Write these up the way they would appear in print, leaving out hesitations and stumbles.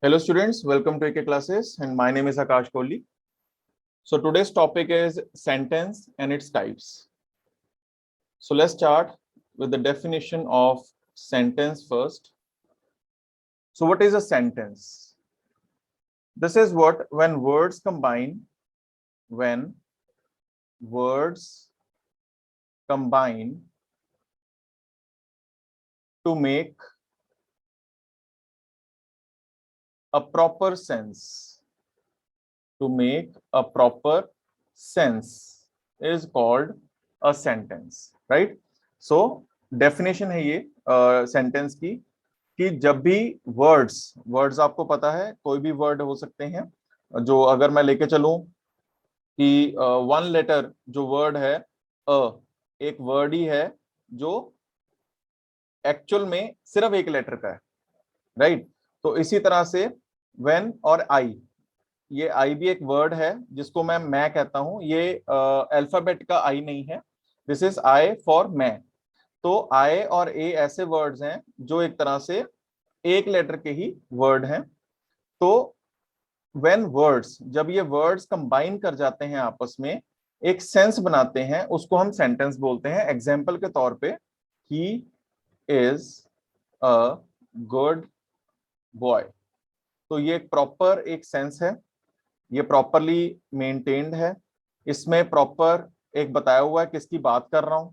Hello students, welcome to AK classes and my name is Akash Kohli. So today's topic is sentence and its types. So let's start with the definition of sentence first. So what is a sentence? This is when words combine to make a proper sense. To make a proper sense is called a sentence, right? So definition है ये sentence की कि जब भी words आपको पता है कोई भी वर्ड हो सकते हैं, जो अगर मैं लेके चलूं कि वन लेटर जो वर्ड है एक वर्ड ही है जो एक्चुअल में सिर्फ एक लेटर का है, राइट? तो इसी तरह से व्हेन और आई, ये आई भी एक वर्ड है जिसको मैं कहता हूं, ये अल्फाबेट का आई नहीं है, दिस इज आई फॉर मैं। तो आई और ए ऐसे वर्ड्स हैं जो एक तरह से एक लेटर के ही वर्ड हैं। तो व्हेन वर्ड्स, जब ये वर्ड्स कंबाइन कर जाते हैं आपस में, एक सेंस बनाते हैं, उसको हम सेंटेंस बोलते हैं। एग्जाम्पल के तौर पे, he is a good boy, तो ये एक प्रॉपर एक सेंस है, ये प्रॉपरली मेंटेन्ड है, इसमें प्रॉपर एक बताया हुआ है किसकी बात कर रहा हूं,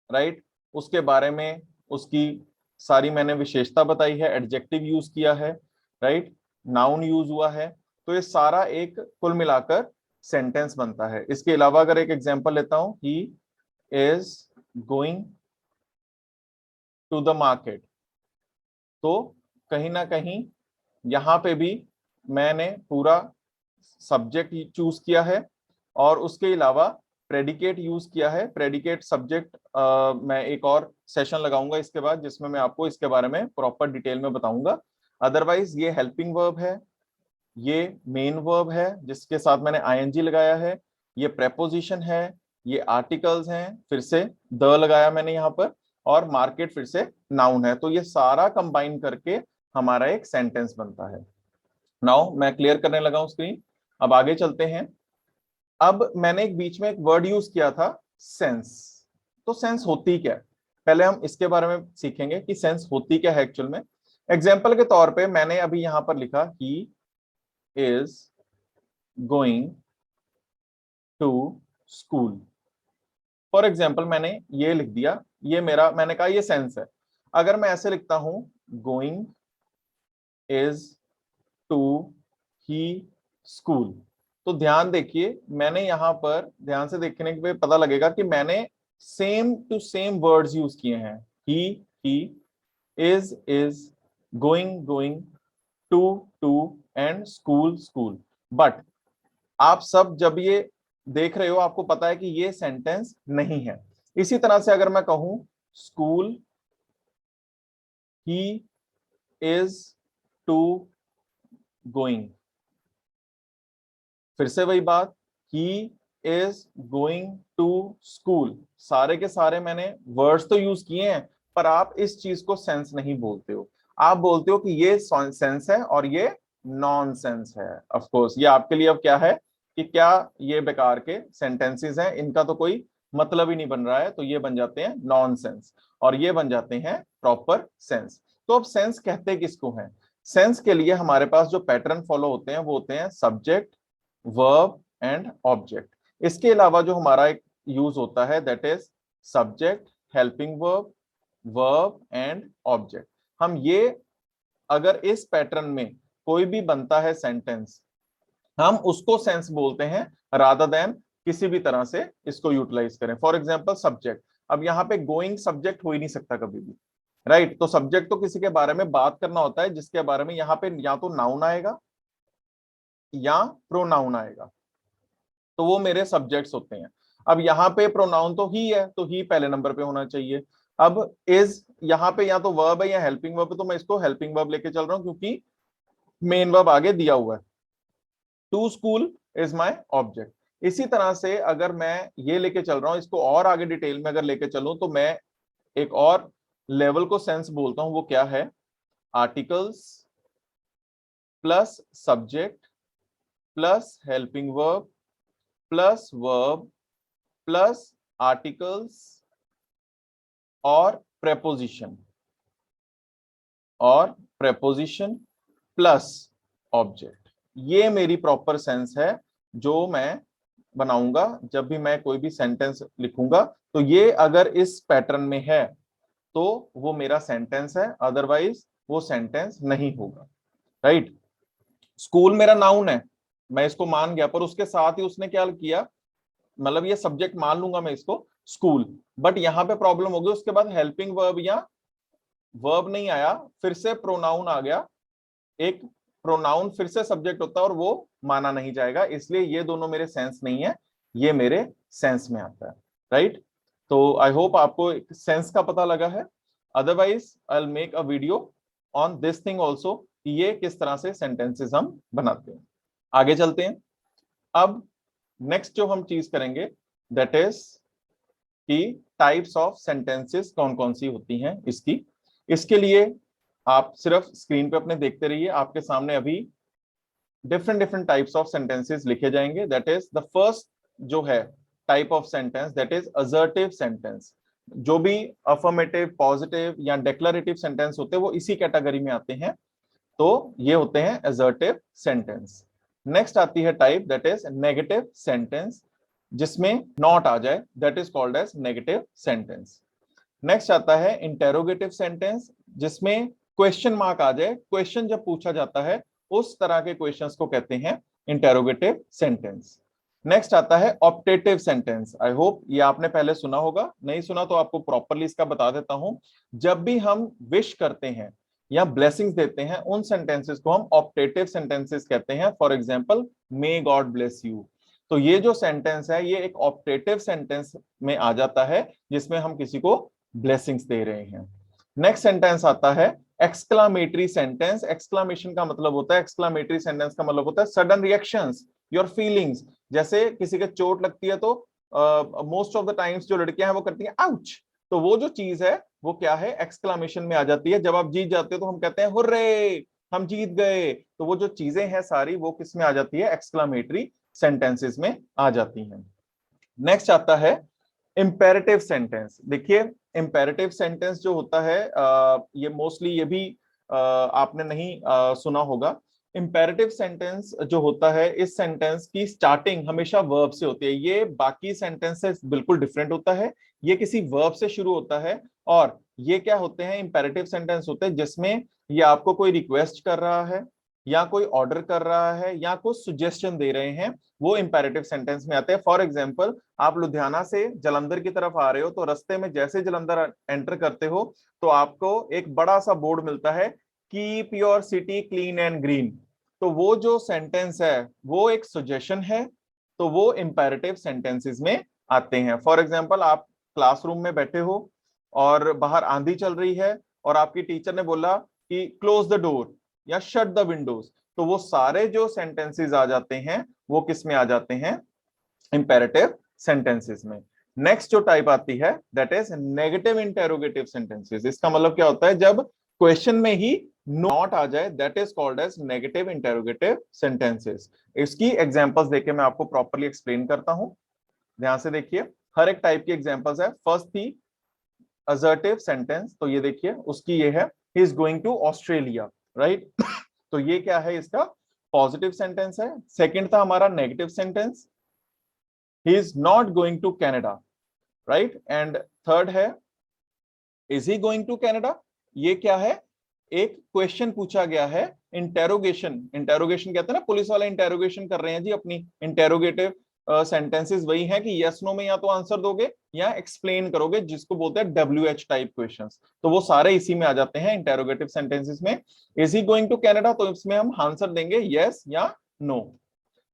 राइट? उसके बारे में उसकी सारी मैंने विशेषता बताई है, एडजेक्टिव यूज किया है, राइट? नाउन यूज हुआ है। तो ये सारा एक कुल मिलाकर सेंटेंस बनता है। इसके अलावा अगर एक एग्जांपल लेता हूं, he is going to the market, तो कहीं ना कहीं यहां पे भी मैंने पूरा सब्जेक्ट चूज किया है और उसके अलावा प्रेडिकेट यूज किया है। प्रेडिकेट सब्जेक्ट मैं एक और सेशन लगाऊंगा इसके बाद, जिसमें मैं आपको इसके बारे में प्रॉपर डिटेल में बताऊंगा। अदरवाइज ये हेल्पिंग वर्ब है, ये मेन वर्ब है जिसके साथ मैंने आईएनजी लगाया है, ये प्रेपोजिशन है, ये आर्टिकल्स हैं, फिर से द लगाया मैंने यहाँ पर, और मार्केट फिर से नाउन है। तो ये सारा कंबाइन करके हमारा एक सेंटेंस बनता है। नाउ मैं क्लियर करने लगा हूं स्क्रीन, अब आगे चलते हैं। अब मैंने एक बीच में एक वर्ड यूज किया था, सेंस। तो सेंस होती क्या है, पहले हम इसके बारे में सीखेंगे कि सेंस होती क्या है एक्चुअल में। एग्जाम्पल के तौर पे मैंने अभी यहां पर लिखा, he is going to school. For example मैंने ये लिख दिया, ये मेरा, मैंने कहा ये सेंस है। अगर मैं ऐसे लिखता हूं, going is to he school, तो ध्यान देखिए, मैंने यहां पर ध्यान से देखने पे पता लगेगा कि मैंने same to same words use किए हैं। He, is, going going, to and school school. But आप सब जब ये देख रहे हो आपको पता है कि ये सेंटेंस नहीं है। इसी तरह से अगर मैं कहूं, school he is to going, फिर से वही बात, he is going to school. सारे के सारे मैंने वर्ड्स तो यूज किए हैं, पर आप इस चीज को सेंस नहीं बोलते हो। आप बोलते हो कि ये सेंस है और ये नॉन सेंस है। ऑफ कोर्स ये आपके लिए अब क्या है कि क्या ये बेकार के सेंटेंसेस हैं, इनका तो कोई मतलब ही नहीं बन रहा है, तो ये बन जाते हैं नॉन सेंस और ये बन जाते हैं प्रॉपर सेंस। तो अब सेंस कहते किसको हैं? सेंस के लिए हमारे पास जो पैटर्न फॉलो होते हैं वो होते हैं सब्जेक्ट, वर्ब एंड ऑब्जेक्ट। इसके अलावा जो हमारा एक यूज होता है that is subject, helping verb, verb and object. हम ये, अगर इस पैटर्न में कोई भी बनता है सेंटेंस, हम उसको सेंस बोलते हैं रादर देन किसी भी तरह से इसको यूटिलाइज करें। फॉर एग्जाम्पल सब्जेक्ट, अब यहाँ पे गोइंग सब्जेक्ट हो ही नहीं सकता कभी भी, राइट? तो सब्जेक्ट तो किसी के बारे में बात करना होता है जिसके बारे में यहाँ पे या तो नाउन आएगा या प्रोनाउन आएगा, तो वो मेरे सब्जेक्ट्स होते हैं। अब यहाँ पे प्रोनाउन तो ही है, तो ही पहले नंबर पे होना चाहिए। अब इज यहाँ पे या तो वर्ब है या हेल्पिंग वर्ब है, तो मैं इसको हेल्पिंग वर्ब लेके चल रहा हूं क्योंकि मेन वर्ब आगे दिया हुआ है। To school is my object. इसी तरह से अगर मैं ये लेके चल रहा हूं, इसको और आगे डिटेल में अगर लेके चलूं, तो मैं एक और लेवल को सेंस बोलता हूं, वो क्या है? Articles plus subject plus helping verb plus verb plus articles और प्रेपोजिशन प्लस ऑब्जेक्ट। ये मेरी प्रॉपर सेंस है जो मैं बनाऊंगा जब भी मैं कोई भी सेंटेंस लिखूंगा। तो ये अगर इस पैटर्न में है तो वो मेरा सेंटेंस है, अदरवाइज वो सेंटेंस नहीं होगा। राइट। स्कूल मेरा नाउन है, मैं इसको मान गया, पर उसके साथ ही उसने क्या किया, मतलब ये सब्जेक्ट मान लूंगा मैं इसको स्कूल, बट यहां पे प्रॉब्लम हो गई, उसके बाद हेल्पिंग वर्ब या वर्ब नहीं आया, फिर से प्रोनाउन आ गया। एक प्रोनाउन फिर से सब्जेक्ट होता है और वो माना नहीं जाएगा, इसलिए ये दोनों मेरे सेंस नहीं है, ये मेरे सेंस में आता है। राइट। तो आई होप आपको सेंस का पता लगा है। Otherwise I will make a video on this thing also, ये किस तरह से सेंटेंसेस हम बनाते हैं। आगे चलते हैं। अब नेक्स्ट जो हम चीज करेंगे दैट इज कि टाइप्स ऑफ सेंटेंसेस कौन कौन सी होती हैं इसके लिए आप सिर्फ स्क्रीन पे अपने देखते रहिए, आपके सामने अभी different different types of sentences लिखे जाएंगे। दैट इज द फर्स्ट जो है type of sentence that is assertive sentence. जो भी अफर्मेटिव, पॉजिटिव या डिक्लेरेटिव सेंटेंस होते हैं वो इसी कैटेगरी में आते हैं, तो ये होते हैं असर्टिव सेंटेंस। नेक्स्ट आती है type that is negative sentence, जिसमें नॉट आ जाए, that is called as negative sentence. Next आता है इंटेरोगेटिव सेंटेंस, जिसमें क्वेश्चन मार्क आ जाए, क्वेश्चन जब पूछा जाता है उस तरह के क्वेश्चंस को कहते हैं इंटेरोगेटिव सेंटेंस। नेक्स्ट आता है ऑप्टेटिव सेंटेंस। आई होप ये आपने पहले सुना होगा, नहीं सुना तो आपको प्रॉपरली इसका बता देता हूं। जब भी हम विश करते हैं या ब्लेसिंग्स देते हैं, उन सेंटेंसेस को हम ऑप्टेटिव सेंटेंसेस कहते हैं। For example, may God bless you. तो ये जो सेंटेंस है ये एक ऑप्टेटिव सेंटेंस में आ जाता है, जिसमें हम किसी को ब्लेसिंग्स दे रहे हैं। नेक्स्ट सेंटेंस आता है एक्सक्लामेटरी सेंटेंस। एक्सक्लामेशन का मतलब होता है, एक्सक्लामेटरी सेंटेंस का मतलब होता है सडन रिएक्शंस, योर फीलिंग्स। जैसे किसी के चोट लगती है तो मोस्ट ऑफ द टाइम्स जो लड़कियां हैं वो करती हैं आउच, तो वो जो चीज है वो क्या है, एक्सक्लामेशन में आ जाती है। जब आप जीत जाते हो तो हम कहते हैं हुर्रे, हम जीत गए। तो वो जो चीजें हैं सारी वो किस में आ जाती है, एक्सक्लामेटरी सेंटेंसेस में आ जाती हैं। नेक्स्ट आता है इंपेरेटिव सेंटेंस। देखिए इंपेरेटिव सेंटेंस जो होता है ये मोस्टली ये भी आपने नहीं सुना होगा। इंपेरेटिव सेंटेंस जो होता है, इस सेंटेंस की स्टार्टिंग हमेशा वर्ब से होती है। ये बाकी सेंटेंस से बिल्कुल डिफरेंट होता है, ये किसी वर्ब से शुरू होता है। और ये क्या होते हैं, इंपेरेटिव सेंटेंस होते हैं जिसमें ये आपको कोई रिक्वेस्ट कर रहा है या कोई ऑर्डर कर रहा है या कुछ सुजेशन दे रहे हैं, वो इंपेरेटिव सेंटेंस में आते हैं। फॉर एग्जांपल, आप लुधियाना से जलंधर की तरफ आ रहे हो, तो रास्ते में जैसे जलंधर एंटर करते हो तो आपको एक बड़ा सा बोर्ड मिलता है, keep your city clean and green. तो वो जो सेंटेंस है वो एक सजेशन है, तो वो इंपेरेटिव सेंटेंसेस में आते हैं। फॉर एग्जांपल, आप क्लासरूम में बैठे हो और बाहर आंधी चल रही है और आपकी टीचर ने बोला कि क्लोज द डोर या शट द विंडोज, तो वो सारे जो सेंटेंसेस आ जाते हैं वो किस में आ जाते हैं, इंपेरेटिव सेंटेंसेस में। नेक्स्ट जो टाइप आती है that is negative interrogative sentences. इसका मतलब क्या होता है, जब क्वेश्चन में ही नॉट आ जाए, that is called as negative interrogative sentences. इसकी एग्जांपल्स देके मैं आपको प्रॉपर्ली एक्सप्लेन करता हूं, ध्यान से देखिए। हर एक टाइप की एग्जांपल्स है। फर्स्ट थी असर्टिव सेंटेंस, तो ये देखिए उसकी ये है, he is going to Australia, right. तो ये क्या है, इसका पॉजिटिव सेंटेंस है। सेकंड था हमारा negative sentence, he is not going to Canada, right? And third है is he going to Canada। ये क्या है, एक क्वेश्चन पूछा गया है, इंटेरोगेशन। इंटेरोगेशन कहते हैं ना, पुलिस वाले इंटेरोगेशन कर रहे हैं जी अपनी। इंटेरोगेटिव सेंटेंसेस वही हैं कि यस नो में या तो आंसर दोगे या एक्सप्लेन करोगे, जिसको बोलते हैं WH टाइप क्वेश्चंस। तो वो सारे इसी में आ जाते हैं इंटेरोगेटिव सेंटेंसेस में। Is he going to Canada, तो इसमें हम आंसर देंगे यस या नो।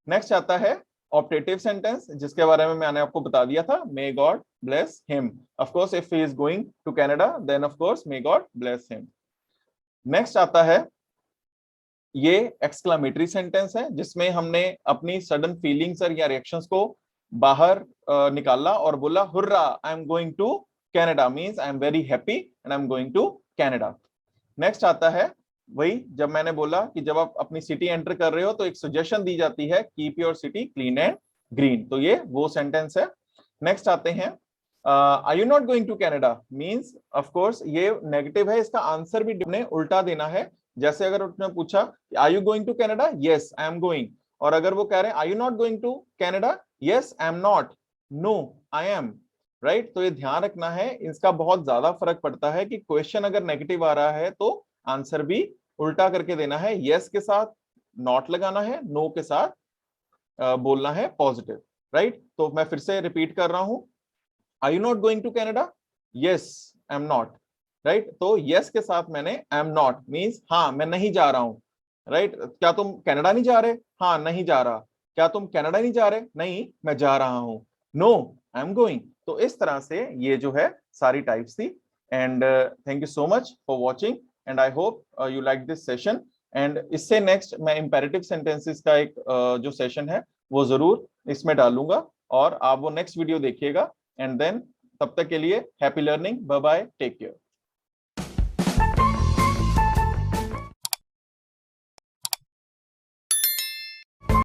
नेक्स्ट आता है ऑप्टेटिव सेंटेंस, जिसके बारे में मैंने आपको बता दिया था, may God bless him. Of course if he is going to Canada then of course may God bless him. Next आता है ये एक्सक्लामेटरी सेंटेंस है, जिसमें हमने अपनी सडन फीलिंग्स या रिएक्शंस को बाहर निकाला और बोला hurrah, I am going to Canada, means I am very happy and I am going to Canada. Next आता है वही जब मैंने बोला कि जब आप अपनी सिटी एंटर कर रहे हो तो एक सजेशन दी जाती है, keep your city clean and green, तो ये वो सेंटेंस है। नेक्स्ट आते हैं, are you not going to Canada means of course ये नेगेटिव है, इसका आंसर भी ने उल्टा देना है। जैसे अगर उसने पूछा are you going to Canada, yes I am going, और अगर वो कह रहे हैं are you not going to Canada, yes I am not, no I am, right. तो ये ध्यान रखना है, इसका बहुत ज्यादा फर्क पड़ता है कि क्वेश्चन अगर नेगेटिव आ रहा है तो आंसर भी उल्टा करके देना है, यस के साथ नॉट लगाना है, नो के साथ बोलना है पॉजिटिव, राइट। तो मैं फिर से रिपीट कर रहा हूं, are you not going to Canada, yes I am not, right. तो यस के साथ मैंने आई एम नॉट मींस हाँ मैं नहीं जा रहा हूं, राइट। क्या तुम कनाडा नहीं जा रहे, हाँ नहीं जा रहा। क्या तुम कनाडा नहीं जा रहे, नहीं मैं जा रहा हूं, नो आई एम गोइंग। तो इस तरह से ये जो है सारी टाइप्स थी। And thank you so much for watching and I hope you like this session. And इससे नेक्स्ट मैं इंपेरेटिव सेंटेंसेस का एक जो सेशन है वो जरूर इसमें डालूंगा, और आप वो नेक्स्ट वीडियो देखिएगा। एंड देन तब तक के लिए happy learning, bye bye, take care.